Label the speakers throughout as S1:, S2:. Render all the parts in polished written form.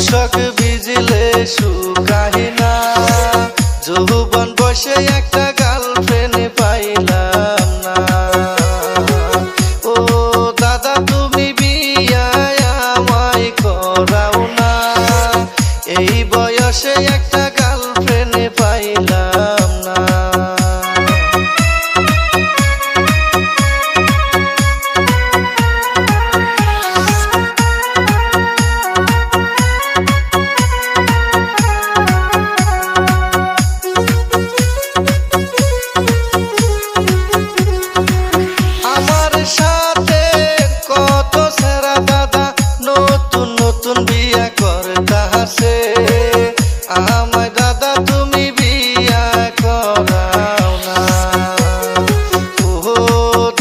S1: তোষক ভিজিলে শুকায় না। যৌবন বসে একটা গার্লফ্রেন্ড পাইলাম না। ও দাদা তুমি বিয়া আমায় করাও না, এই বয়সে একটা গার্লফ্রেন্ড পাইলাম না। আমায় দাদা তুমি বিয়া করাও না। ও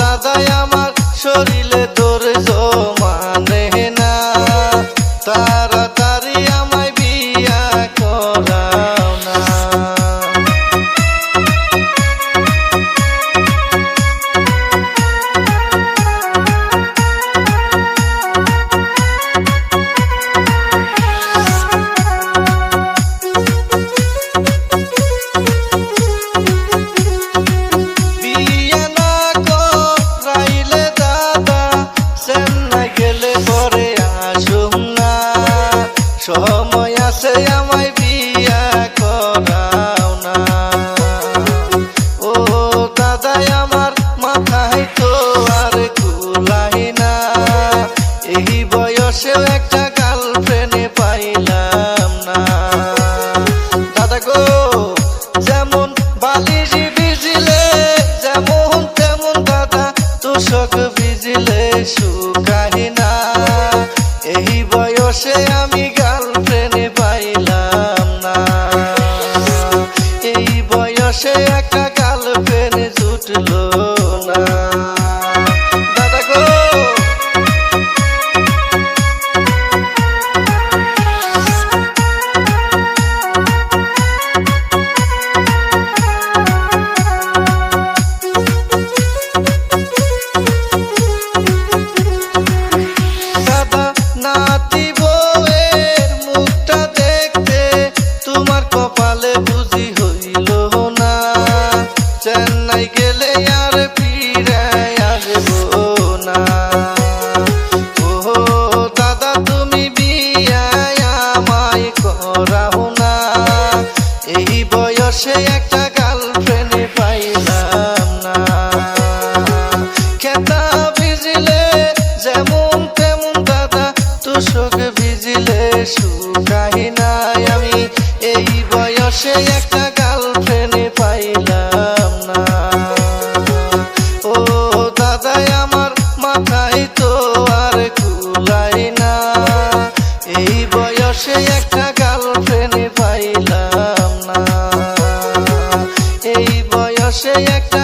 S1: দাদা আমার শরীরে ধৈর্য মানে না, তাড়াতাড়ি আমায় বিয়া করাও না। সময় আছে আমায় বিয়া করাও না। ও দাদা আমার মাথায় তো আর কুলাই না, এই বয়সেও একটা গার্লফ্রেন্ড পাইলাম না। দাদা গো যেমন বালিশ ভিজিলে যেমন তেমন দাদা তোষক ভিজিলে শুকায় না, এই বয়সে আমি গার্লফ্রেন্ড পাইলাম না। এই বয়সে একটা গার্লফ্রেন্ড জুটলো না। দাদা গো দাদা নাতি বউয়ের মুখটা দেখতে তোমার কপালে বুঝি হইল না। চেন্নাই গেলে আর ফিরায় আসবো না। ও দাদা তুমি বিয়া আমায় করাও না, এই বয়সে একটা গার্লফ্রেন্ড পাইলাম না। খেতা ভিজিলে যেমন তেমন দাদা তোষক ভিজিলে শুকায় না, আমি এই বয়সে একটা গার্লফ্রেন্ড পাইলাম না। ও দাদা আমার মাথায় তো আর কুলাই না, এই বয়সে একটা গার্লফ্রেন্ড পাইলাম না। এই বয়সে একটা